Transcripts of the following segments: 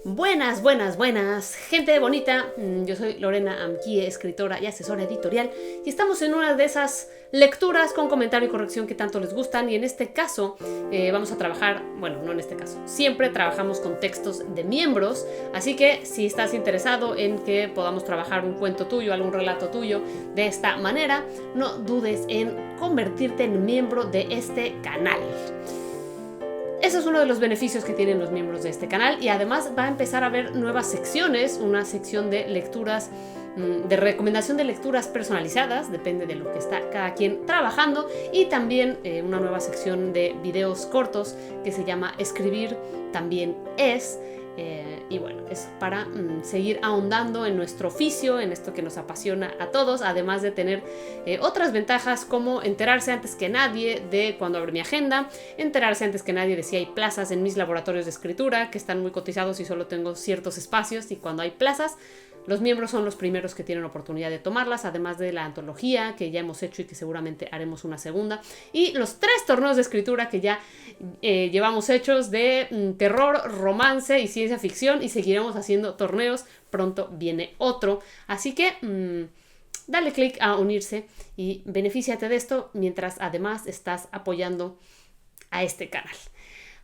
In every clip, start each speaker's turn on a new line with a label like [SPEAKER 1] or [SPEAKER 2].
[SPEAKER 1] Buenas, buenas, buenas, gente bonita. Yo soy Lorena Amquie, escritora y asesora editorial, y estamos en una de esas lecturas con comentario y corrección que tanto les gustan. Y en este caso vamos a trabajar, bueno, no en este caso, siempre trabajamos con textos de miembros, así que si estás interesado en que podamos trabajar un cuento tuyo, algún relato tuyo de esta manera, no dudes en convertirte en miembro de este canal. Eso es uno de los beneficios que tienen los miembros de este canal, y además va a empezar a haber nuevas secciones, una sección de lecturas, de recomendación de lecturas personalizadas, depende de lo que está cada quien trabajando, y también una nueva sección de videos cortos que se llama Escribir también es. Y bueno, es para seguir ahondando en nuestro oficio, en esto que nos apasiona a todos, además de tener otras ventajas como enterarse antes que nadie de cuando abre mi agenda, enterarse antes que nadie de si hay plazas en mis laboratorios de escritura, que están muy cotizados y solo tengo ciertos espacios, y cuando hay plazas, los miembros son los primeros que tienen oportunidad de tomarlas, además de la antología que ya hemos hecho y que seguramente haremos una segunda, y los 3 torneos de escritura que ya llevamos hechos de terror, romance y ciencia ficción, y seguiremos haciendo torneos. Pronto viene otro, así que dale click a unirse y benefíciate de esto mientras además estás apoyando a este canal.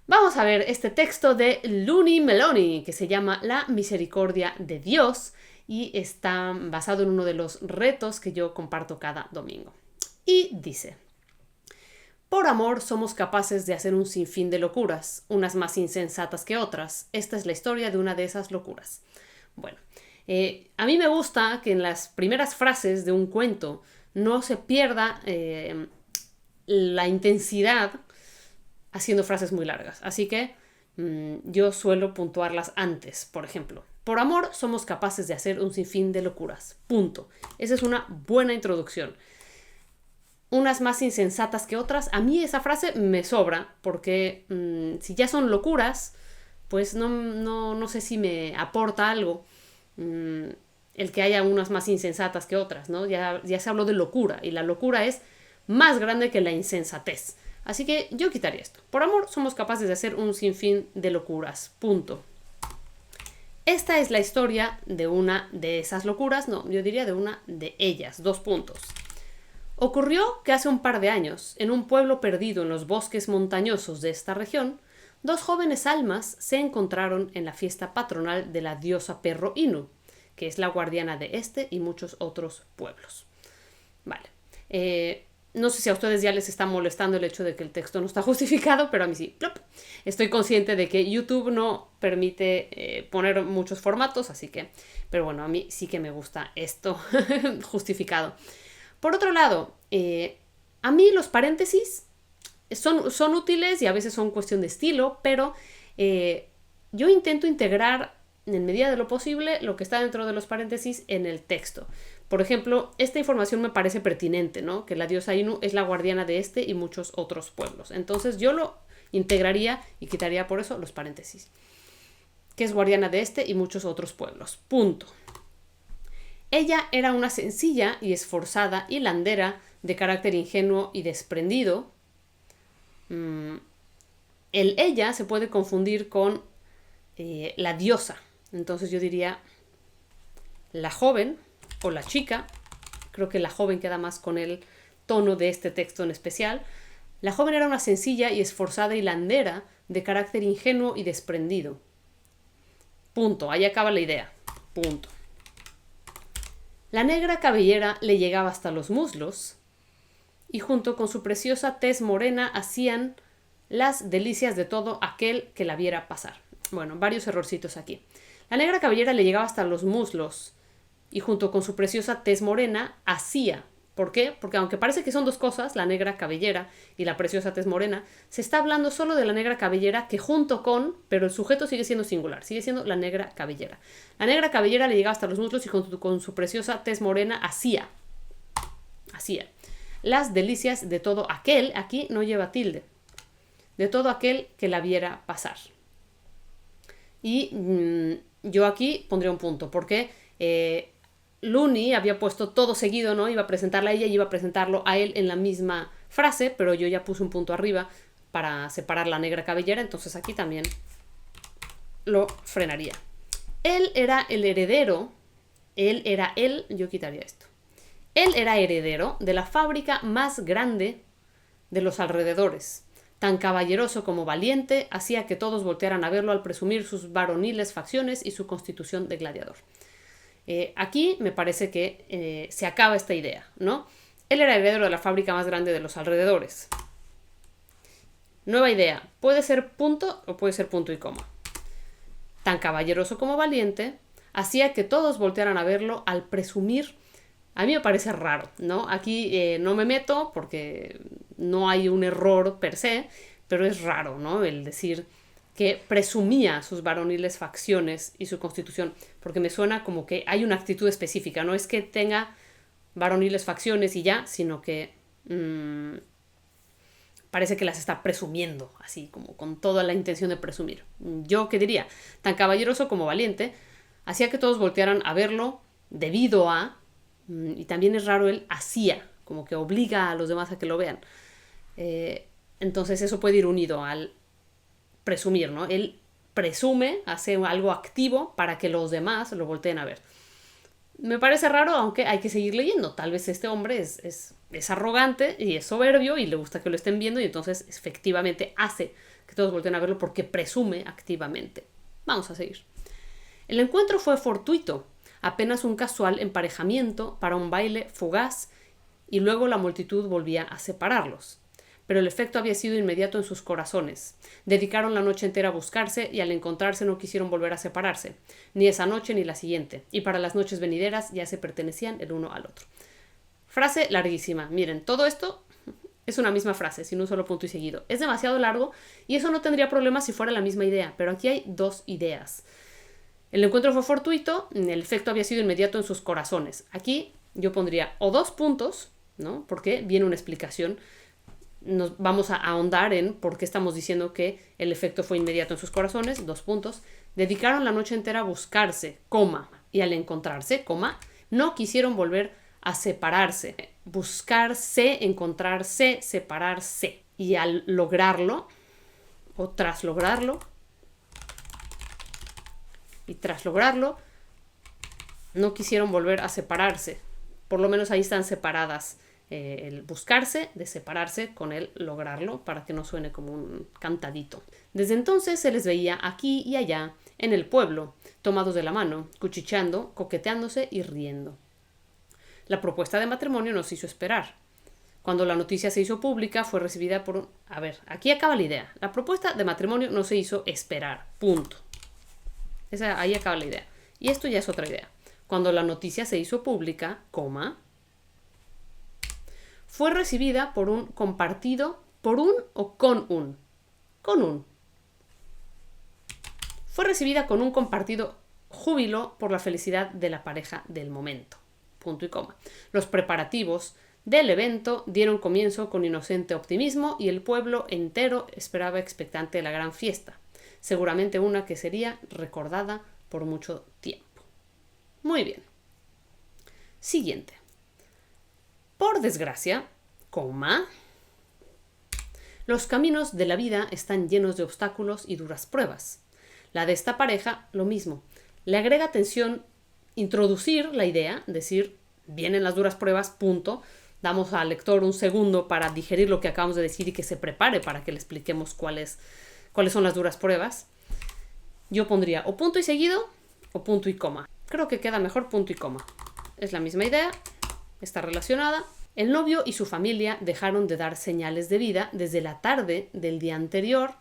[SPEAKER 1] Vamos a ver este texto de Luni Meloni que se llama La misericordia de Dios y está basado en uno de los retos que yo comparto cada domingo. Y dice: por amor somos capaces de hacer un sinfín de locuras, unas más insensatas que otras. Esta es la historia de una de esas locuras. Bueno, a mí me gusta que en las primeras frases de un cuento no se pierda la intensidad haciendo frases muy largas. Así que yo suelo puntuarlas antes. Por ejemplo, por amor somos capaces de hacer un sinfín de locuras. Punto. Esa es una buena introducción. Unas más insensatas que otras. A mí esa frase me sobra porque si ya son locuras, pues no sé si me aporta algo el que haya unas más insensatas que otras, ¿no? Ya se habló de locura, y la locura es más grande que la insensatez. Así que yo quitaría esto. Por amor somos capaces de hacer un sinfín de locuras. Punto. Esta es la historia de una de esas locuras. No, yo diría de una de ellas. 2 puntos. Ocurrió que hace un par de años, en un pueblo perdido en los bosques montañosos de esta región, 2 jóvenes almas se encontraron en la fiesta patronal de la diosa Perro Inu, que es la guardiana de este y muchos otros pueblos. Vale. No sé si a ustedes ya les está molestando el hecho de que el texto no está justificado, pero a mí sí. ¡Plop! Estoy consciente de que YouTube no permite poner muchos formatos, así que... Pero bueno, a mí sí que me gusta esto justificado. Por otro lado, a mí los paréntesis son útiles y a veces son cuestión de estilo, pero yo intento integrar en medida de lo posible lo que está dentro de los paréntesis en el texto. Por ejemplo, esta información me parece pertinente, ¿no? Que la diosa Inu es la guardiana de este y muchos otros pueblos. Entonces yo lo integraría y quitaría por eso los paréntesis. Que es guardiana de este y muchos otros pueblos. Punto. Ella era una sencilla y esforzada hilandera de carácter ingenuo y desprendido. El ella se puede confundir con la diosa. Entonces yo diría la joven o la chica. Creo que la joven queda más con el tono de este texto en especial. La joven era una sencilla y esforzada hilandera de carácter ingenuo y desprendido. Punto. Ahí acaba la idea. Punto. La negra cabellera le llegaba hasta los muslos y junto con su preciosa tez morena hacían las delicias de todo aquel que la viera pasar. Bueno, varios errorcitos aquí. La negra cabellera le llegaba hasta los muslos y junto con su preciosa tez morena hacía. ¿Por qué? Porque aunque parece que son 2 cosas, la negra cabellera y la preciosa tez morena, se está hablando solo de la negra cabellera que junto con, pero el sujeto sigue siendo singular, sigue siendo la negra cabellera. La negra cabellera le llegaba hasta los muslos y junto con su preciosa tez morena hacía las delicias de todo aquel, aquí no lleva tilde, de todo aquel que la viera pasar. Y yo aquí pondría un punto, porque Luni había puesto todo seguido, ¿no? Iba a presentarla a ella y iba a presentarlo a él en la misma frase, pero yo ya puse un punto arriba para separar la negra cabellera, entonces aquí también lo frenaría. Él era el heredero, yo quitaría esto. Él era heredero de la fábrica más grande de los alrededores. Tan caballeroso como valiente, hacía que todos voltearan a verlo al presumir sus varoniles facciones y su constitución de gladiador. Aquí me parece que se acaba esta idea, ¿no? Él era heredero de la fábrica más grande de los alrededores. Nueva idea. Puede ser punto o puede ser punto y coma. Tan caballeroso como valiente, hacía que todos voltearan a verlo al presumir. A mí me parece raro, ¿no? Aquí no me meto porque no hay un error per se, pero es raro, ¿no? El decir que presumía sus varoniles facciones y su constitución, porque me suena como que hay una actitud específica, no es que tenga varoniles facciones y ya, sino que parece que las está presumiendo, así como con toda la intención de presumir. Yo, ¿qué diría? Tan caballeroso como valiente, hacía que todos voltearan a verlo debido a, y también es raro el hacía, como que obliga a los demás a que lo vean. Entonces eso puede ir unido al presumir, ¿no? Él presume, hace algo activo para que los demás lo volteen a ver. Me parece raro, aunque hay que seguir leyendo. Tal vez este hombre es arrogante y es soberbio y le gusta que lo estén viendo y entonces efectivamente hace que todos volteen a verlo porque presume activamente. Vamos a seguir. El encuentro fue fortuito, apenas un casual emparejamiento para un baile fugaz y luego la multitud volvía a separarlos. Pero el efecto había sido inmediato en sus corazones. Dedicaron la noche entera a buscarse y al encontrarse no quisieron volver a separarse, ni esa noche ni la siguiente, y para las noches venideras ya se pertenecían el uno al otro. Frase larguísima. Miren, todo esto es una misma frase, sin un solo punto y seguido. Es demasiado largo y eso no tendría problema si fuera la misma idea, pero aquí hay dos ideas. El encuentro fue fortuito, el efecto había sido inmediato en sus corazones. Aquí yo pondría o 2 puntos, ¿no? Porque viene una explicación. Nos vamos a ahondar en por qué estamos diciendo que el efecto fue inmediato en sus corazones, 2 puntos. Dedicaron la noche entera a buscarse, coma, y al encontrarse, coma, no quisieron volver a separarse. Buscarse, encontrarse, separarse. Y al lograrlo, o tras lograrlo, no quisieron volver a separarse. Por lo menos ahí están separadas. El buscarse, de separarse con el lograrlo, para que no suene como un cantadito. Desde entonces se les veía aquí y allá, en el pueblo, tomados de la mano, cuchicheando, coqueteándose y riendo. La propuesta de matrimonio nos hizo esperar. Cuando la noticia se hizo pública, fue recibida por un... A ver, aquí acaba la idea. La propuesta de matrimonio no se hizo esperar. Punto. Ahí acaba la idea. Y esto ya es otra idea. Cuando la noticia se hizo pública, coma, fue recibida por un compartido, por un o con un. Con un. Fue recibida con un compartido júbilo por la felicidad de la pareja del momento. Punto y coma. Los preparativos del evento dieron comienzo con inocente optimismo y el pueblo entero esperaba expectante la gran fiesta. Seguramente una que sería recordada por mucho tiempo. Muy bien. Siguiente. Por desgracia, coma, los caminos de la vida están llenos de obstáculos y duras pruebas. La de esta pareja, lo mismo. Le agrega tensión introducir la idea, decir, vienen las duras pruebas, punto. Damos al lector un segundo para digerir lo que acabamos de decir y que se prepare para que le expliquemos cuáles son las duras pruebas. Yo pondría o punto y seguido o punto y coma. Creo que queda mejor punto y coma. Es la misma idea, está relacionada. El novio y su familia dejaron de dar señales de vida desde la tarde del día anterior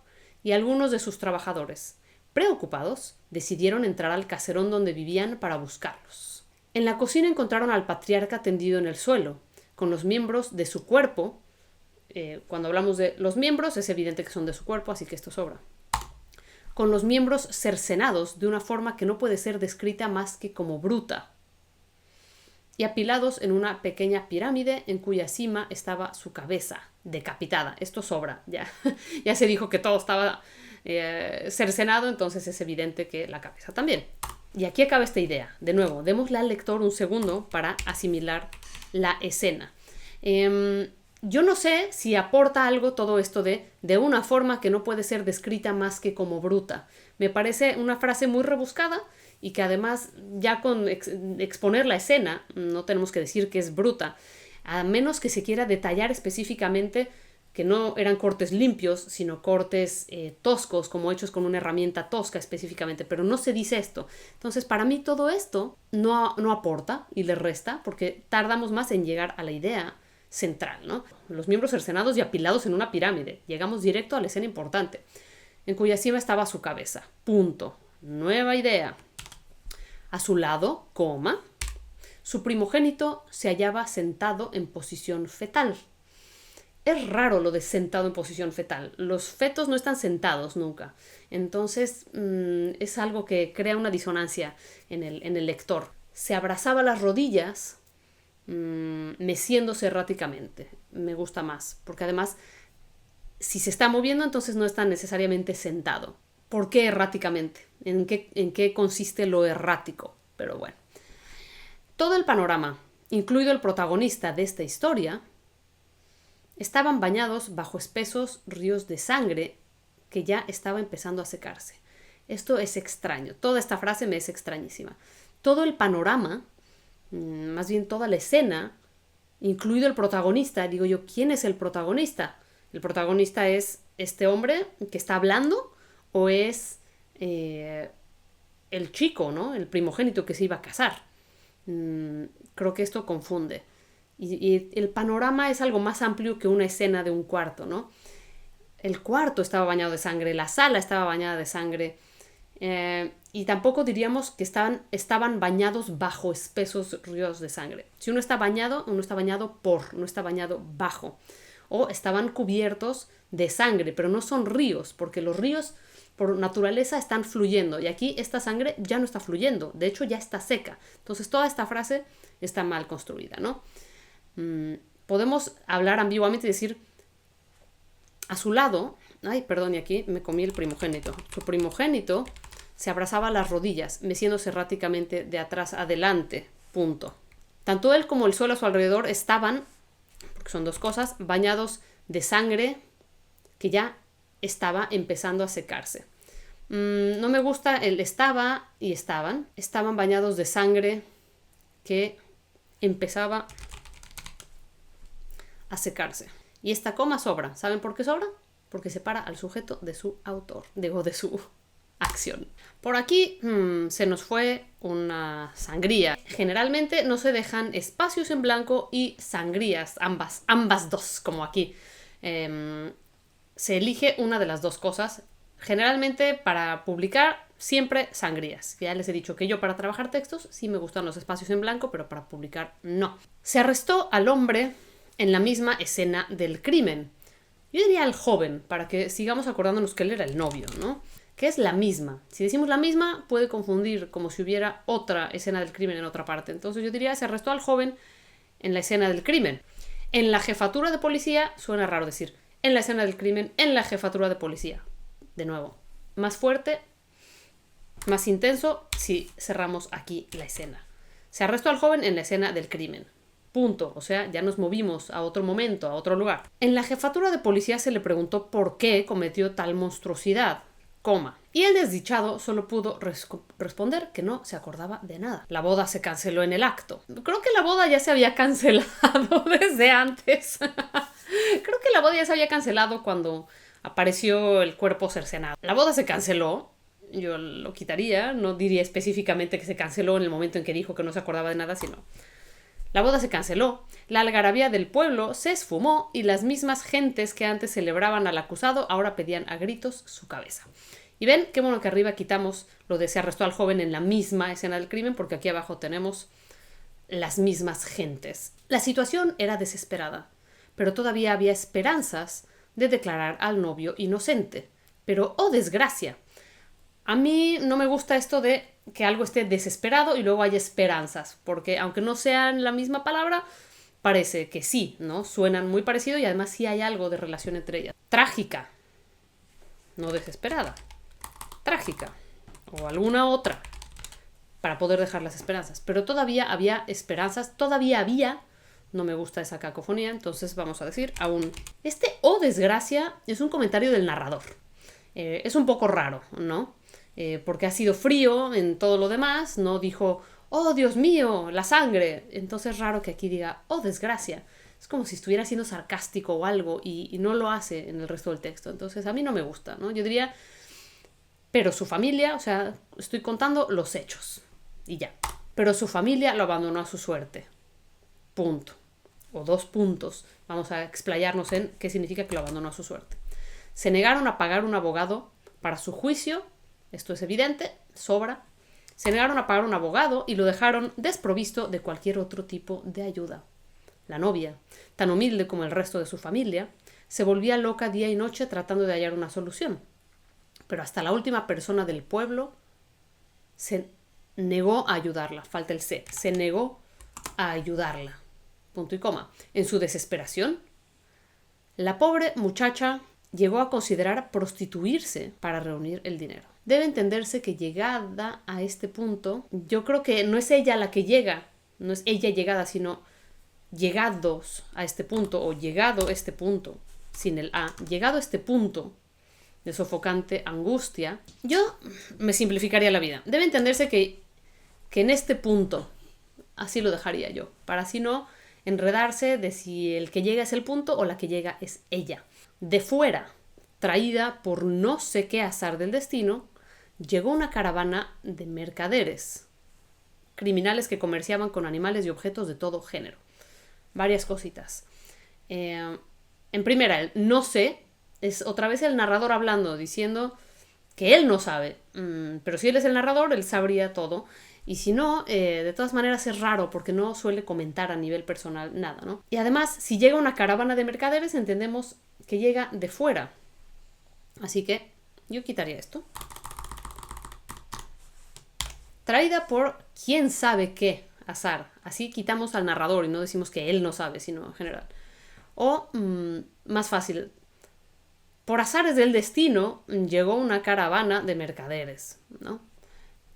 [SPEAKER 1] y algunos de sus trabajadores, preocupados, decidieron entrar al caserón donde vivían para buscarlos. En la cocina encontraron al patriarca tendido en el suelo, con los miembros de su cuerpo. Cuando hablamos de los miembros es evidente que son de su cuerpo, así que esto sobra. Con los miembros cercenados de una forma que no puede ser descrita más que como bruta, y apilados en una pequeña pirámide en cuya cima estaba su cabeza, decapitada. Esto sobra, ya se dijo que todo estaba cercenado, entonces es evidente que la cabeza también. Y aquí acaba esta idea. De nuevo, démosle al lector un segundo para asimilar la escena. Yo no sé si aporta algo todo esto de una forma que no puede ser descrita más que como bruta. Me parece una frase muy rebuscada y que además ya con exponer la escena no tenemos que decir que es bruta, a menos que se quiera detallar específicamente que no eran cortes limpios, sino cortes toscos, como hechos con una herramienta tosca específicamente, pero no se dice esto. Entonces, para mí todo esto no aporta y le resta, porque tardamos más en llegar a la idea central, ¿no? Los miembros cercenados y apilados en una pirámide. Llegamos directo a la escena importante, en cuya cima estaba su cabeza. Punto. Nueva idea. A su lado, coma, su primogénito se hallaba sentado en posición fetal. Es raro lo de sentado en posición fetal. Los fetos no están sentados nunca. Entonces es algo que crea una disonancia en el lector. Se abrazaba las rodillas meciéndose erráticamente. Me gusta más, porque además si se está moviendo entonces no está necesariamente sentado. ¿Por qué erráticamente? ¿En qué consiste lo errático? Pero bueno. Todo el panorama, incluido el protagonista de esta historia, estaban bañados bajo espesos ríos de sangre que ya estaba empezando a secarse. Esto es extraño. Toda esta frase me es extrañísima. Todo el panorama, más bien toda la escena, incluido el protagonista. Digo yo, ¿quién es el protagonista? ¿El protagonista es este hombre que está hablando o es el chico, ¿no? El primogénito que se iba a casar? Creo que esto confunde. Y el panorama es algo más amplio que una escena de un cuarto, ¿no? El cuarto estaba bañado de sangre, la sala estaba bañada de sangre, y tampoco diríamos que estaban bañados bajo espesos ríos de sangre. Si uno está bañado por, no está bañado bajo. O estaban cubiertos de sangre, pero no son ríos, porque los ríos por naturaleza están fluyendo, y aquí esta sangre ya no está fluyendo, de hecho ya está seca. Entonces toda esta frase está mal construida, ¿no? Podemos hablar ambiguamente y decir a su lado, ay, perdón, y aquí me comí el primogénito. Su primogénito se abrazaba las rodillas, meciéndose erráticamente de atrás adelante. Punto. Tanto él como el suelo a su alrededor estaban, porque son dos cosas, bañados de sangre que ya estaba empezando a secarse. No me gusta el estaba y estaban. Estaban bañados de sangre que empezaba a secarse. Y esta coma sobra. ¿Saben por qué sobra? Porque separa al sujeto de su autor, digo, de su acción. Por aquí se nos fue una sangría. Generalmente no se dejan espacios en blanco y sangrías, ambas dos, como aquí. Se elige una de las dos cosas. Generalmente para publicar siempre sangrías. Ya les he dicho que yo para trabajar textos sí me gustan los espacios en blanco, pero para publicar no. Se arrestó al hombre en la misma escena del crimen. Yo diría al joven, para que sigamos acordándonos que él era el novio, ¿no? Que es la misma. Si decimos la misma, puede confundir como si hubiera otra escena del crimen en otra parte. Entonces yo diría, se arrestó al joven en la escena del crimen. En la jefatura de policía, suena raro decir, en la escena del crimen, en la jefatura de policía. De nuevo, más fuerte, más intenso si cerramos aquí la escena. Se arrestó al joven en la escena del crimen. Punto. O sea, ya nos movimos a otro momento, a otro lugar. En la jefatura de policía se le preguntó por qué cometió tal monstruosidad, coma. Y el desdichado solo pudo responder que no se acordaba de nada. La boda se canceló en el acto. Creo que la boda ya se había cancelado desde antes. Creo que la boda ya se había cancelado cuando apareció el cuerpo cercenado. La boda se canceló. Yo lo quitaría. No diría específicamente que se canceló en el momento en que dijo que no se acordaba de nada, sino... La boda se canceló, la algarabía del pueblo se esfumó y las mismas gentes que antes celebraban al acusado ahora pedían a gritos su cabeza. Y ven, qué bueno que arriba quitamos lo de se arrestó al joven en la misma escena del crimen, porque aquí abajo tenemos las mismas gentes. La situación era desesperada, pero todavía había esperanzas de declarar al novio inocente. Pero, ¡oh desgracia! A mí no me gusta esto de que algo esté desesperado y luego haya esperanzas, porque aunque no sean la misma palabra, parece que sí, ¿no? Suenan muy parecido y además sí hay algo de relación entre ellas. Trágica, no desesperada, trágica o alguna otra para poder dejar las esperanzas. Pero todavía había esperanzas, todavía había No me gusta esa cacofonía, entonces vamos a decir aún. Este "oh desgracia" es un comentario del narrador. Es un poco raro, ¿no? Porque ha sido frío en todo lo demás, no dijo "oh Dios mío, la sangre". Entonces es raro que aquí diga "oh desgracia". Es como si estuviera siendo sarcástico o algo y no lo hace en el resto del texto. Entonces a mí no me gusta, ¿no? Yo diría, pero su familia, o sea, estoy contando los hechos y ya. Pero su familia lo abandonó a su suerte. Punto. O 2 puntos. Vamos a explayarnos en qué significa que lo abandonó a su suerte. Se negaron a pagar un abogado para su juicio. Esto es evidente, sobra. Se negaron a pagar un abogado y lo dejaron desprovisto de cualquier otro tipo de ayuda. La novia, tan humilde como el resto de su familia, se volvía loca día y noche tratando de hallar una solución. Pero hasta la última persona del pueblo se negó a ayudarla. Falta el "se". Se negó a ayudarla. Punto y coma. En su desesperación, la pobre muchacha llegó a considerar prostituirse para reunir el dinero. Debe entenderse que llegada a este punto, yo creo que no es ella la que llega, no es ella llegada, sino llegados a este punto o llegado a este punto, sin el "a", llegado a este punto de sofocante angustia, yo me simplificaría la vida. Debe entenderse que en este punto, así lo dejaría yo, para así no enredarse de si el que llega es el punto o la que llega es ella. De fuera, traída por no sé qué azar del destino, llegó una caravana de mercaderes, criminales que comerciaban con animales y objetos de todo género. Varias cositas. En primera, el "no sé" es otra vez el narrador hablando, diciendo que él no sabe. Pero si él es el narrador, él sabría todo. Y si no, de todas maneras es raro porque no suele comentar a nivel personal nada, ¿no? Y además, si llega una caravana de mercaderes, entendemos que llega de fuera. Así que yo quitaría esto. Traída por quién sabe qué azar. Así quitamos al narrador y no decimos que él no sabe, sino en general. O, más fácil, por azares del destino llegó una caravana de mercaderes, ¿no?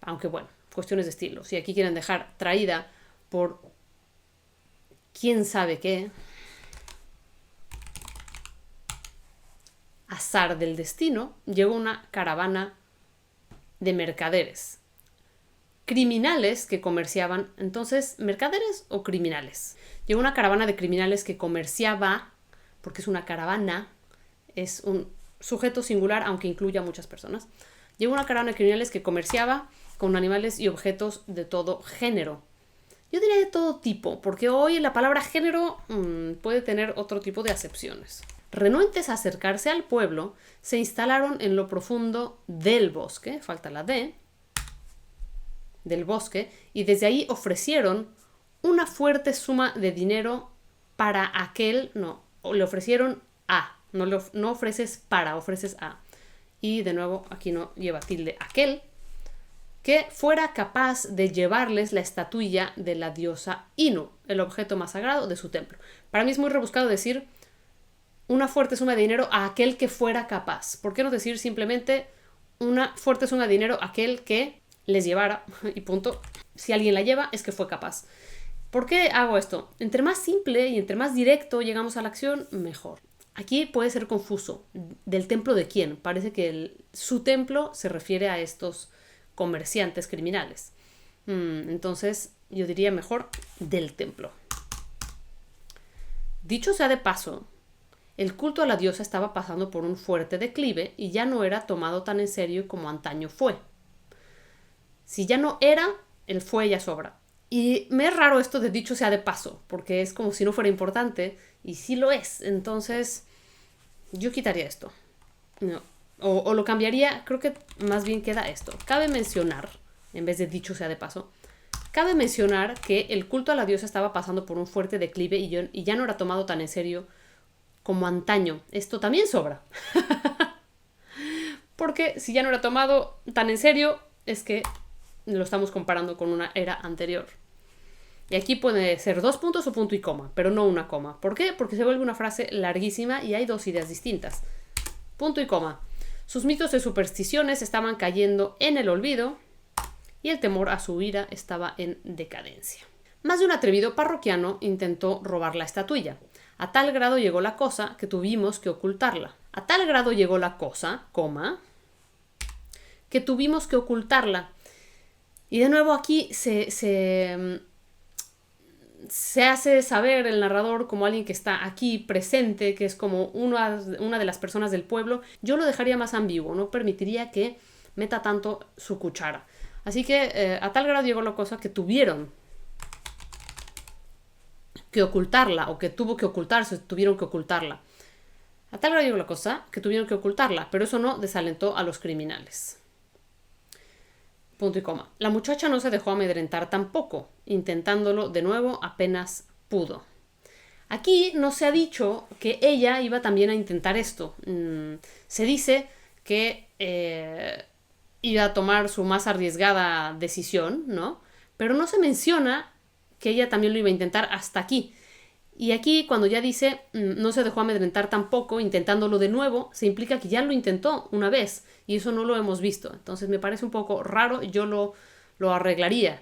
[SPEAKER 1] Aunque bueno, cuestiones de estilo. Si aquí quieren dejar traída por quién sabe qué, azar del destino, llegó una caravana de mercaderes. Criminales que comerciaban, entonces, ¿mercaderes o criminales? Llegó una caravana de criminales que comerciaba, porque es una caravana, es un sujeto singular, aunque incluya a muchas personas. Llegó una caravana de criminales que comerciaba con animales y objetos de todo género. Yo diría de todo tipo, porque hoy la palabra género puede tener otro tipo de acepciones. Renuentes a acercarse al pueblo, se instalaron en lo profundo del bosque, falta la D, del bosque, y desde ahí ofrecieron una fuerte suma de dinero para aquel, no, le ofrecieron a, no ofreces para, ofreces a. Y de nuevo, aquí no lleva tilde, aquel, que fuera capaz de llevarles la estatuilla de la diosa Inu, el objeto más sagrado de su templo. Para mí es muy rebuscado decir una fuerte suma de dinero a aquel que fuera capaz. ¿Por qué no decir simplemente una fuerte suma de dinero a aquel que les llevara? Y punto. Si alguien la lleva, es que fue capaz. ¿Por qué hago esto? Entre más simple y entre más directo llegamos a la acción, mejor. Aquí puede ser confuso. ¿Del templo de quién? Parece que su templo se refiere a estos comerciantes criminales. Entonces, yo diría mejor del templo. Dicho sea de paso, el culto a la diosa estaba pasando por un fuerte declive y ya no era tomado tan en serio como antaño fue. Si ya no era, el fue ya sobra. Y me es raro esto de dicho sea de paso, porque es como si no fuera importante, y sí lo es. Entonces, yo quitaría esto. No. O lo cambiaría, creo que más bien queda esto. Cabe mencionar, en vez de dicho sea de paso, cabe mencionar que el culto a la diosa estaba pasando por un fuerte declive y ya no era tomado tan en serio como antaño. Esto también sobra. Porque si ya no era tomado tan en serio, es que lo estamos comparando con una era anterior. Y aquí puede ser 2 puntos o punto y coma, pero no una coma. ¿Por qué? Porque se vuelve una frase larguísima y hay 2 ideas distintas. Punto y coma. Sus mitos y supersticiones estaban cayendo en el olvido y el temor a su ira estaba en decadencia. Más de un atrevido parroquiano intentó robar la estatuilla. A tal grado llegó la cosa que tuvimos que ocultarla. A tal grado llegó la cosa, que tuvimos que ocultarla. Y de nuevo aquí se hace saber el narrador como alguien que está aquí presente, que es como una de las personas del pueblo. Yo lo dejaría más ambiguo, no permitiría que meta tanto su cuchara. Así que a tal grado llegó la cosa que tuvieron que ocultarla, o que tuvo que ocultarse, tuvieron que ocultarla. A tal grado llegó la cosa que tuvieron que ocultarla, pero eso no desalentó a los criminales. Punto y coma. La muchacha no se dejó amedrentar tampoco, intentándolo de nuevo apenas pudo. Aquí no se ha dicho que ella iba también a intentar esto. Se dice que iba a tomar su más arriesgada decisión, ¿no? Pero no se menciona que ella también lo iba a intentar hasta aquí. Y aquí, cuando ya dice no se dejó amedrentar tampoco, intentándolo de nuevo, se implica que ya lo intentó una vez, y eso no lo hemos visto. Entonces me parece un poco raro, yo lo arreglaría,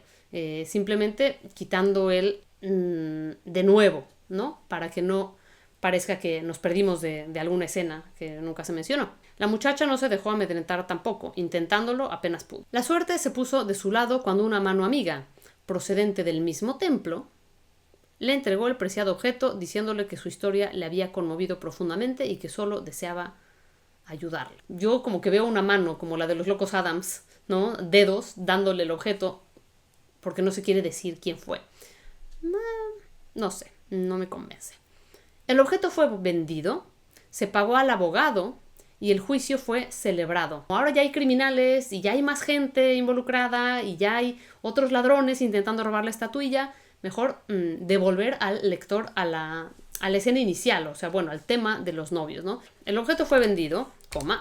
[SPEAKER 1] simplemente quitando el de nuevo, ¿no? Para que no parezca que nos perdimos de alguna escena que nunca se mencionó. La muchacha no se dejó amedrentar tampoco, intentándolo apenas pudo. La suerte se puso de su lado cuando una mano amiga, procedente del mismo templo, le entregó el preciado objeto, diciéndole que su historia le había conmovido profundamente y que solo deseaba ayudarle. Yo como que veo una mano, como la de los locos Adams, ¿no? Dedos dándole el objeto, porque no se quiere decir quién fue. No sé, no me convence. El objeto fue vendido, se pagó al abogado y el juicio fue celebrado. Ahora ya hay criminales y ya hay más gente involucrada y ya hay otros ladrones intentando robar la estatuilla. Mejor devolver al lector a la escena inicial, o sea, bueno, al tema de los novios, ¿no? El objeto fue vendido,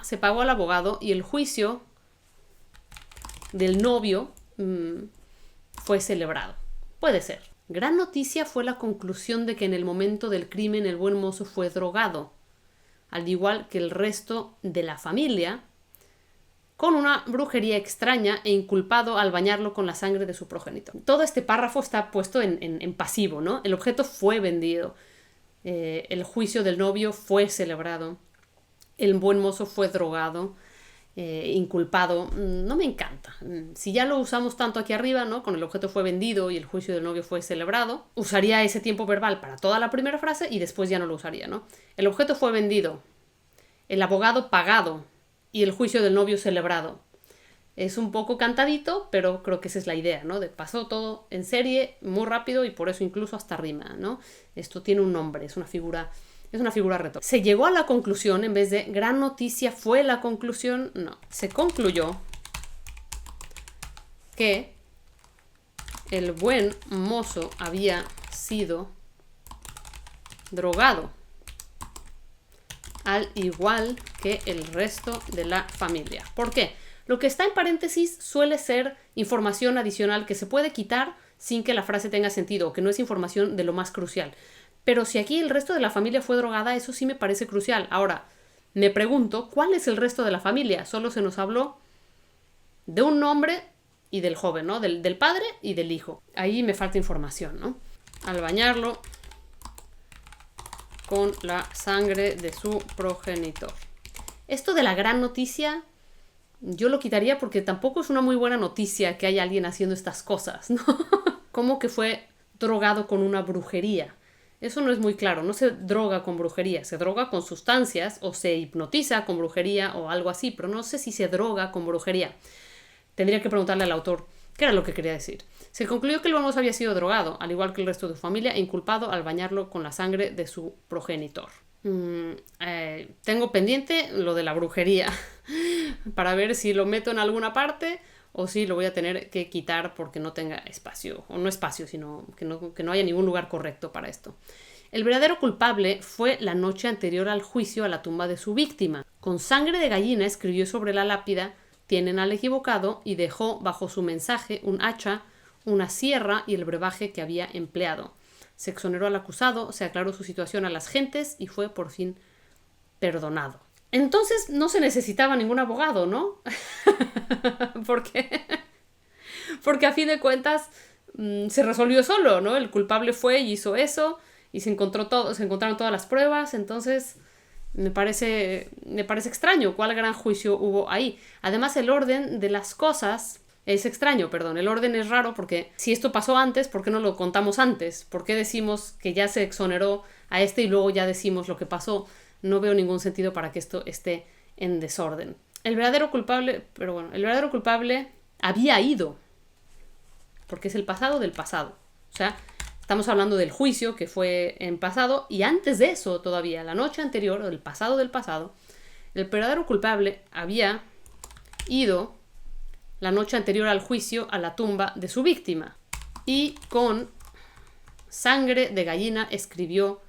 [SPEAKER 1] se pagó al abogado y el juicio del novio fue celebrado. Puede ser. Gran noticia fue la conclusión de que en el momento del crimen el buen mozo fue drogado, al igual que el resto de la familia, con una brujería extraña e inculpado al bañarlo con la sangre de su progenitor. Todo este párrafo está puesto en pasivo, ¿no? El objeto fue vendido, el juicio del novio fue celebrado, el buen mozo fue drogado, inculpado. No me encanta. Si ya lo usamos tanto aquí arriba, ¿no? Con el objeto fue vendido y el juicio del novio fue celebrado, usaría ese tiempo verbal para toda la primera frase y después ya no lo usaría, ¿no? El objeto fue vendido, el abogado pagado y el juicio del novio celebrado. Es un poco cantadito, pero creo que esa es la idea, ¿no? Pasó todo en serie, muy rápido, y por eso incluso hasta rima, ¿no? Esto tiene un nombre, es una figura retórica. Se llegó a la conclusión, en vez de gran noticia fue la conclusión, no. Se concluyó que el buen mozo había sido drogado, al igual que el resto de la familia. ¿Por qué? Lo que está en paréntesis suele ser información adicional que se puede quitar sin que la frase tenga sentido, o que no es información de lo más crucial. Pero si aquí el resto de la familia fue drogada, eso sí me parece crucial. Ahora, me pregunto, ¿cuál es el resto de la familia? Solo se nos habló de un nombre y del joven, ¿no? Del padre y del hijo. Ahí me falta información, ¿no? Al bañarlo con la sangre de su progenitor. Esto de la gran noticia, yo lo quitaría porque tampoco es una muy buena noticia que haya alguien haciendo estas cosas, ¿no? Como que fue drogado con una brujería. Eso no es muy claro, no se droga con brujería, se droga con sustancias o se hipnotiza con brujería o algo así, pero no sé si se droga con brujería. Tendría que preguntarle al autor qué era lo que quería decir. Se concluyó que el buen mozo había sido drogado, al igual que el resto de su familia, e inculpado al bañarlo con la sangre de su progenitor. Tengo pendiente lo de la brujería para ver si lo meto en alguna parte o si lo voy a tener que quitar porque no tenga espacio, o no espacio, sino que no haya ningún lugar correcto para esto. El verdadero culpable fue la noche anterior al juicio a la tumba de su víctima. Con sangre de gallina escribió sobre la lápida: tienen al equivocado, y dejó bajo su mensaje un hacha, una sierra y el brebaje que había empleado. Se exoneró al acusado, se aclaró su situación a las gentes y fue por fin perdonado. Entonces no se necesitaba ningún abogado, ¿no? Porque a fin de cuentas se resolvió solo, ¿no? El culpable fue y hizo eso y se encontraron todas las pruebas, entonces me parece extraño cuál gran juicio hubo ahí. Además, el orden de las cosas es extraño, perdón, el orden es raro porque si esto pasó antes, ¿por qué no lo contamos antes? ¿Por qué decimos que ya se exoneró a este y luego ya decimos lo que pasó? No veo ningún sentido para que esto esté en desorden. El verdadero culpable había ido, porque es el pasado del pasado. O sea, estamos hablando del juicio que fue en pasado y antes de eso todavía, la noche anterior, el pasado del pasado, el verdadero culpable había ido la noche anterior al juicio a la tumba de su víctima y con sangre de gallina escribió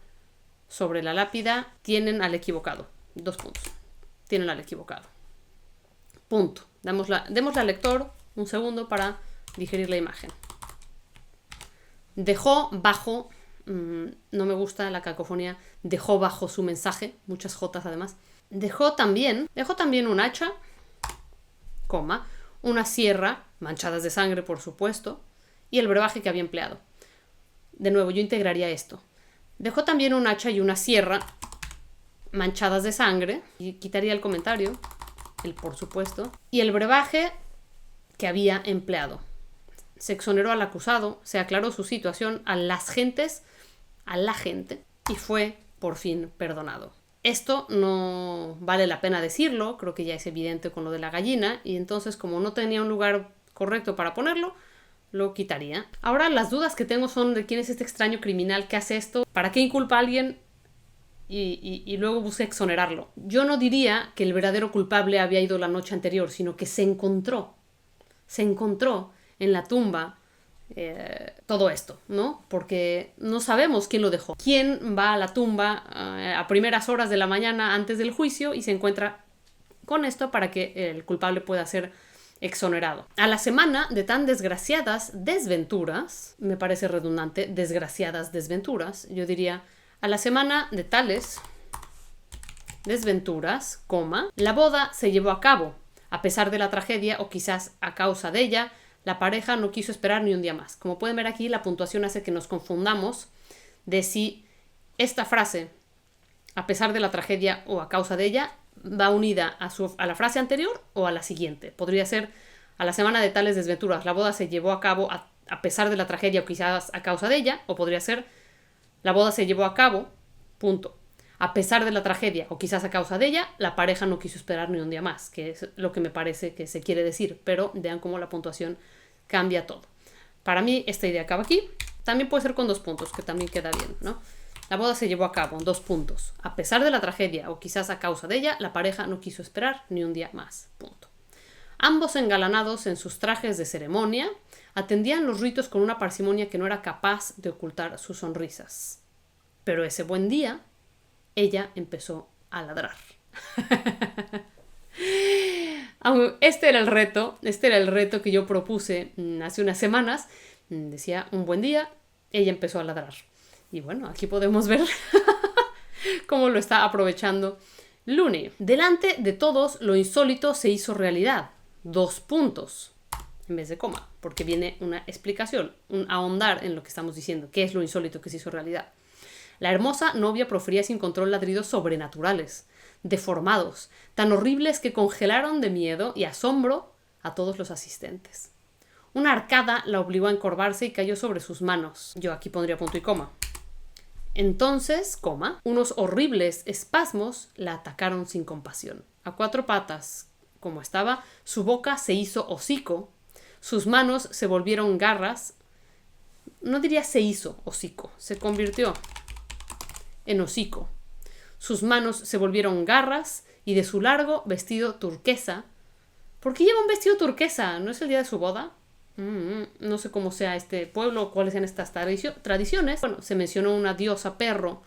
[SPEAKER 1] sobre la lápida: tienen al equivocado. 2 puntos. Tienen al equivocado. Punto. Démosle al lector un segundo para digerir la imagen. Dejó bajo, no me gusta la cacofonía, dejó bajo su mensaje, muchas jotas además. Dejó también un hacha, coma, una sierra, manchadas de sangre por supuesto, y el brebaje que había empleado. De nuevo, yo integraría esto. Dejó también un hacha y una sierra, manchadas de sangre, y quitaría el comentario, el por supuesto, y el brebaje que había empleado. Se exoneró al acusado, se aclaró su situación a la gente, y fue por fin perdonado. Esto no vale la pena decirlo, creo que ya es evidente con lo de la gallina, y entonces como no tenía un lugar correcto para ponerlo, lo quitaría. Ahora las dudas que tengo son de quién es este extraño criminal que hace esto, para qué inculpa a alguien y luego busca exonerarlo. Yo no diría que el verdadero culpable había ido la noche anterior, sino que se encontró en la tumba todo esto, ¿no? Porque no sabemos quién lo dejó. ¿Quién va a la tumba a primeras horas de la mañana antes del juicio y se encuentra con esto para que el culpable pueda ser exonerado? A la semana de tan desgraciadas desventuras, me parece redundante, desgraciadas desventuras, yo diría, a la semana de tales desventuras, la boda se llevó a cabo. A pesar de la tragedia, o quizás a causa de ella, la pareja no quiso esperar ni un día más. Como pueden ver aquí, la puntuación hace que nos confundamos de si esta frase, a pesar de la tragedia o a causa de ella, va unida a la frase anterior o a la siguiente. Podría ser: a la semana de tales desventuras, la boda se llevó a cabo a pesar de la tragedia o quizás a causa de ella, o podría ser: la boda se llevó a cabo, punto. A pesar de la tragedia o quizás a causa de ella, la pareja no quiso esperar ni un día más, que es lo que me parece que se quiere decir, pero vean cómo la puntuación cambia todo. Para mí esta idea acaba aquí. También puede ser con 2 puntos, que también queda bien, ¿no? La boda se llevó a cabo, 2 puntos. A pesar de la tragedia o quizás a causa de ella, la pareja no quiso esperar ni un día más, punto. Ambos engalanados en sus trajes de ceremonia, atendían los ritos con una parsimonia que no era capaz de ocultar sus sonrisas. Pero ese buen día, ella empezó a ladrar. Este era el reto que yo propuse hace unas semanas. Decía: un buen día, ella empezó a ladrar. Y bueno, aquí podemos ver cómo lo está aprovechando Looney. Delante de todos, lo insólito se hizo realidad. 2 puntos en vez de coma, porque viene una explicación, un ahondar en lo que estamos diciendo. ¿Qué es lo insólito que se hizo realidad? La hermosa novia profería sin control ladridos sobrenaturales, deformados, tan horribles que congelaron de miedo y asombro a todos los asistentes. Una arcada la obligó a encorvarse y cayó sobre sus manos. Yo aquí pondría punto y coma. Entonces, unos horribles espasmos la atacaron sin compasión. A 4 patas, como estaba, su boca se hizo hocico, sus manos se volvieron garras. No diría se hizo hocico, se convirtió en hocico. Sus manos se volvieron garras y de su largo vestido turquesa. ¿Por qué lleva un vestido turquesa? ¿No es el día de su boda? No sé cómo sea este pueblo, cuáles sean estas tradiciones. Bueno, se mencionó una diosa perro,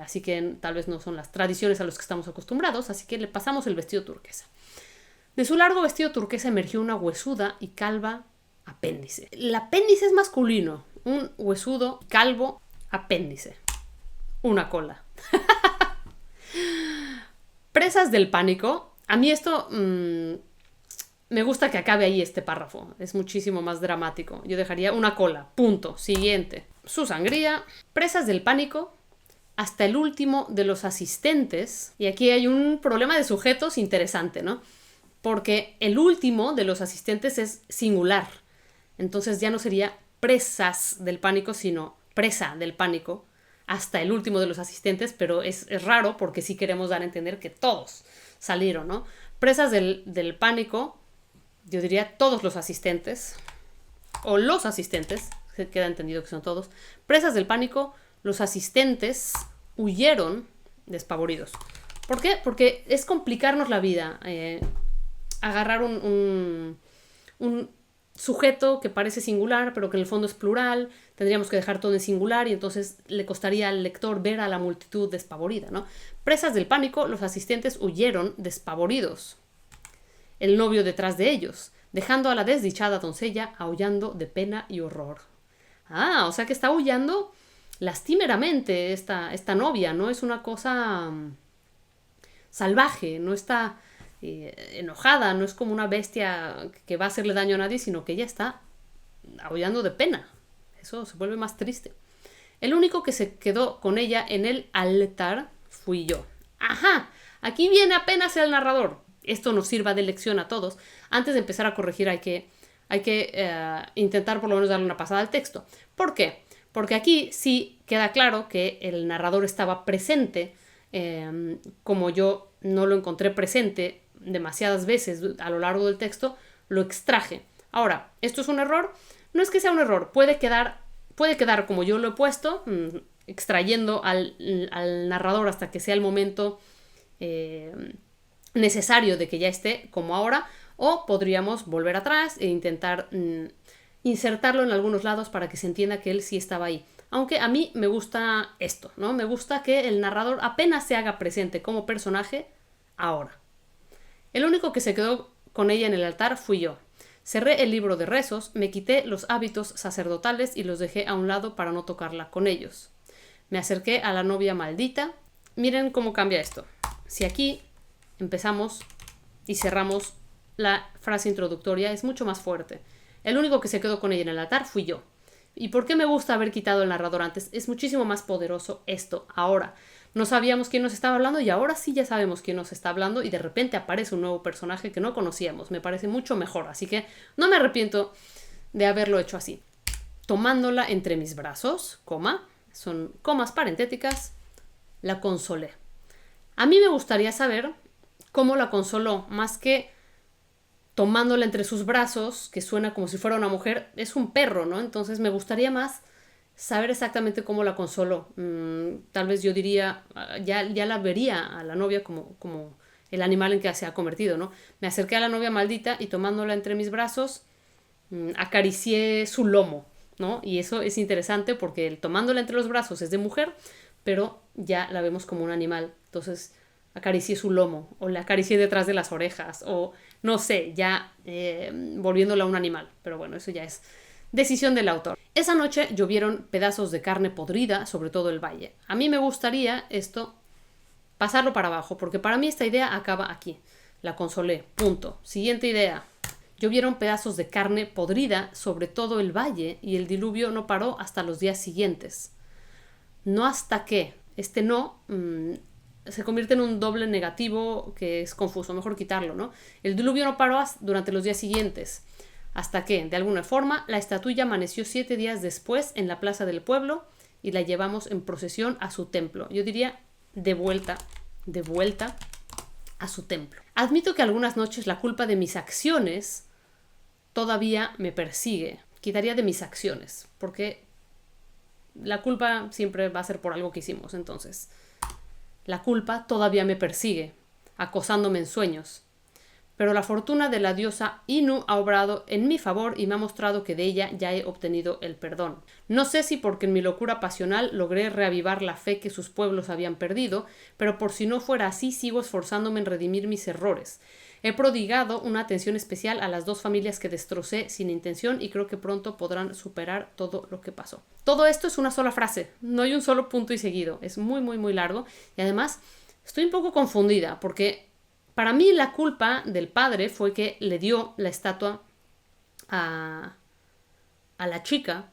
[SPEAKER 1] así que tal vez no son las tradiciones a las que estamos acostumbrados, así que le pasamos el vestido turquesa. De su largo vestido turquesa emergió una huesuda y calva apéndice. El apéndice es masculino, un huesudo, calvo apéndice. Una cola. Presas del pánico. A mí esto me gusta que acabe ahí este párrafo. Es muchísimo más dramático. Yo dejaría una cola. Punto. Siguiente. Su sangría. Presas del pánico. Hasta el último de los asistentes. Y aquí hay un problema de sujetos interesante, ¿no? Porque el último de los asistentes es singular. Entonces ya no sería presas del pánico, sino presa del pánico. Hasta el último de los asistentes, pero es raro porque sí queremos dar a entender que todos salieron, ¿no? Presas del pánico, yo diría todos los asistentes, o los asistentes, se queda entendido que son todos. Presas del pánico, los asistentes huyeron despavoridos. ¿Por qué? Porque es complicarnos la vida. Agarrar un sujeto que parece singular, pero que en el fondo es plural, tendríamos que dejar todo en singular y entonces le costaría al lector ver a la multitud despavorida, ¿no? Presas del pánico, los asistentes huyeron despavoridos. El novio detrás de ellos, dejando a la desdichada doncella aullando de pena y horror. Ah, o sea que está aullando lastimeramente esta novia, no es una cosa salvaje, no está enojada, no es como una bestia que va a hacerle daño a nadie, sino que ella está aullando de pena. Eso se vuelve más triste. El único que se quedó con ella en el altar fui yo. Ajá, aquí viene apenas el narrador. Esto nos sirva de lección a todos. Antes de empezar a corregir hay que intentar por lo menos darle una pasada al texto. ¿Por qué? Porque aquí sí queda claro que el narrador estaba presente, como yo no lo encontré presente demasiadas veces a lo largo del texto, lo extraje. Ahora, ¿esto es un error? No es que sea un error, puede quedar como yo lo he puesto, extrayendo al narrador hasta que sea el momento necesario de que ya esté, como ahora, o podríamos volver atrás e intentar insertarlo en algunos lados para que se entienda que él sí estaba ahí. Aunque a mí me gusta esto, ¿no? Me gusta que el narrador apenas se haga presente como personaje ahora. El único que se quedó con ella en el altar fui yo. Cerré el libro de rezos, me quité los hábitos sacerdotales y los dejé a un lado para no tocarla con ellos. Me acerqué a la novia maldita. Miren cómo cambia esto. Si aquí empezamos y cerramos la frase introductoria, es mucho más fuerte. El único que se quedó con ella en el altar fui yo. ¿Y por qué me gusta haber quitado el narrador antes? Es muchísimo más poderoso esto ahora. No sabíamos quién nos estaba hablando y ahora sí ya sabemos quién nos está hablando y de repente aparece un nuevo personaje que no conocíamos. Me parece mucho mejor, así que no me arrepiento de haberlo hecho así. Tomándola entre mis brazos, son comas parentéticas, la consolé. A mí me gustaría saber cómo la consoló, más que tomándola entre sus brazos, que suena como si fuera una mujer, es un perro, ¿no? Entonces me gustaría más saber exactamente cómo la consoló. Tal vez yo diría, ya la vería a la novia como el animal en que se ha convertido, ¿no? Me acerqué a la novia maldita y tomándola entre mis brazos, acaricié su lomo, ¿no? Y eso es interesante porque el tomándola entre los brazos es de mujer, pero ya la vemos como un animal. Entonces acaricié su lomo, o la acaricié detrás de las orejas, o no sé, ya volviéndola un animal. Pero bueno, eso ya es decisión del autor. Esa noche llovieron pedazos de carne podrida sobre todo el valle. A mí me gustaría esto pasarlo para abajo, porque para mí esta idea acaba aquí. La consolé, punto. Siguiente idea. Llovieron pedazos de carne podrida sobre todo el valle y el diluvio no paró hasta los días siguientes. No hasta qué. Este no se convierte en un doble negativo que es confuso, mejor quitarlo, ¿no? El diluvio no paró durante los días siguientes. Hasta que, de alguna forma, la estatuilla amaneció 7 días después en la plaza del pueblo y la llevamos en procesión a su templo. Yo diría de vuelta a su templo. Admito que algunas noches la culpa de mis acciones todavía me persigue. Quitaría de mis acciones, porque la culpa siempre va a ser por algo que hicimos. Entonces, la culpa todavía me persigue, acosándome en sueños. Pero la fortuna de la diosa Inu ha obrado en mi favor y me ha mostrado que de ella ya he obtenido el perdón. No sé si porque en mi locura pasional logré reavivar la fe que sus pueblos habían perdido, pero por si no fuera así sigo esforzándome en redimir mis errores. He prodigado una atención especial a las 2 familias que destrocé sin intención y creo que pronto podrán superar todo lo que pasó. Todo esto es una sola frase, no hay un solo punto y seguido, es muy largo y además estoy un poco confundida porque Para mí la culpa del padre fue que le dio la estatua a la chica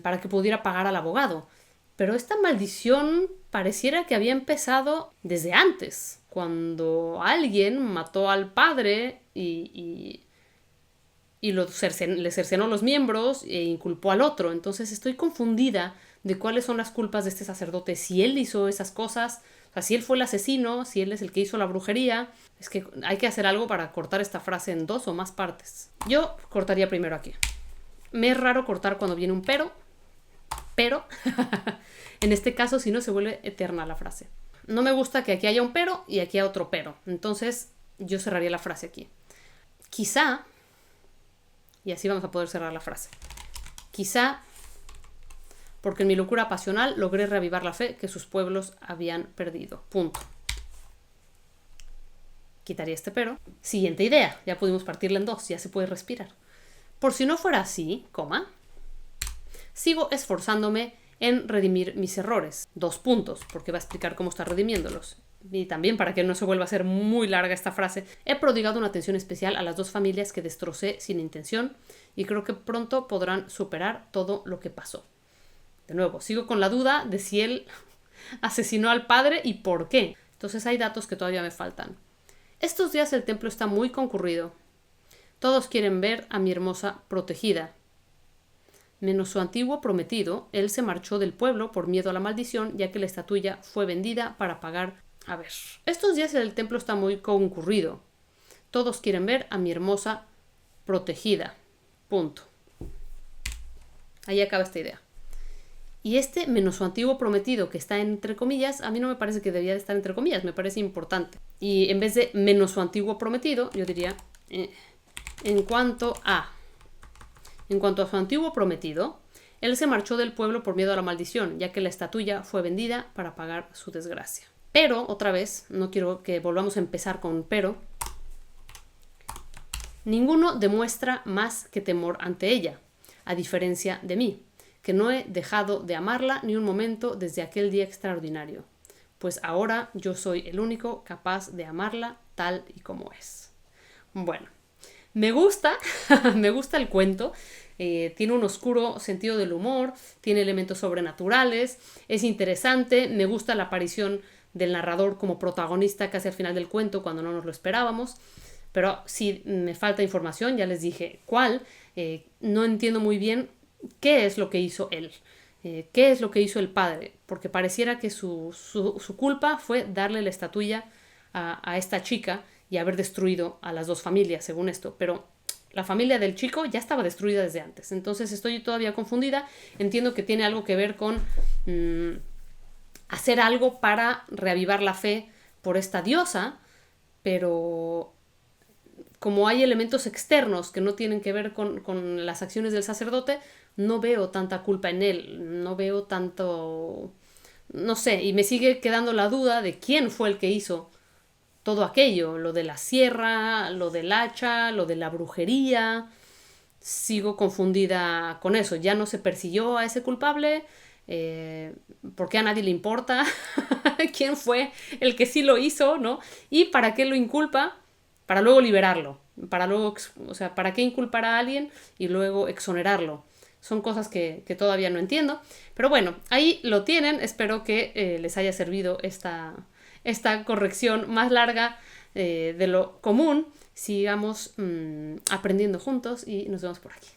[SPEAKER 1] para que pudiera pagar al abogado. Pero esta maldición pareciera que había empezado desde antes, cuando alguien mató al padre y le cercenó los miembros e inculpó al otro. Entonces estoy confundida de cuáles son las culpas de este sacerdote, si él hizo esas cosas, o sea, si él fue el asesino, si él es el que hizo la brujería. Es que hay que hacer algo para cortar esta frase en 2 o más partes. Yo cortaría primero aquí. Me es raro cortar cuando viene un pero en este caso si no se vuelve eterna la frase. No me gusta que aquí haya un pero y aquí haya otro pero. Entonces yo cerraría la frase aquí. Quizá, y así vamos a poder cerrar la frase. Quizá porque en mi locura pasional logré reavivar la fe que sus pueblos habían perdido. Punto. Quitaría este pero. Siguiente idea. Ya pudimos partirla en 2. Ya se puede respirar. Por si no fuera así, coma, sigo esforzándome en redimir mis errores. 2 puntos, porque va a explicar cómo está redimiéndolos. Y también, para que no se vuelva a ser muy larga esta frase, he prodigado una atención especial a las 2 familias que destrocé sin intención y creo que pronto podrán superar todo lo que pasó. De nuevo, sigo con la duda de si él asesinó al padre y por qué. Entonces hay datos que todavía me faltan. Estos días el templo está muy concurrido. Todos quieren ver a mi hermosa protegida. Menos su antiguo prometido, él se marchó del pueblo por miedo a la maldición, ya que la estatuilla fue vendida para pagar. A ver, estos días el templo está muy concurrido. Todos quieren ver a mi hermosa protegida. Punto. Ahí acaba esta idea. Y este menos su antiguo prometido, que está entre comillas, a mí no me parece que debería de estar entre comillas, me parece importante. Y en vez de menos su antiguo prometido, yo diría en cuanto a su antiguo prometido, él se marchó del pueblo por miedo a la maldición, ya que la estatuilla fue vendida para pagar su desgracia. Pero, otra vez, no quiero que volvamos a empezar con pero, ninguno demuestra más que temor ante ella, a diferencia de mí, que no he dejado de amarla ni un momento desde aquel día extraordinario, pues ahora yo soy el único capaz de amarla tal y como es. Bueno, me gusta el cuento. Tiene un oscuro sentido del humor, tiene elementos sobrenaturales, es interesante, me gusta la aparición del narrador como protagonista casi al final del cuento cuando no nos lo esperábamos, pero sí me falta información, ya les dije cuál. No entiendo muy bien qué es lo que hizo él, qué es lo que hizo el padre, porque pareciera que su culpa fue darle la estatuilla a esta chica y haber destruido a las 2 familias, según esto, pero la familia del chico ya estaba destruida desde antes, entonces estoy todavía confundida. Entiendo que tiene algo que ver con hacer algo para reavivar la fe por esta diosa, pero como hay elementos externos que no tienen que ver con las acciones del sacerdote, no veo tanta culpa en él, no veo tanto, no sé, y me sigue quedando la duda de quién fue el que hizo todo aquello, lo de la sierra, lo del hacha, lo de la brujería. Sigo confundida con eso. Ya no se persiguió a ese culpable. ¿Por qué a nadie le importa? ¿Quién fue el que sí lo hizo, no? ¿Y para qué lo inculpa? Para luego liberarlo. ¿Para qué inculpar a alguien y luego exonerarlo? Son cosas que todavía no entiendo. Pero bueno, ahí lo tienen. Espero que les haya servido esta corrección más larga de lo común. Sigamos aprendiendo juntos y nos vemos por aquí.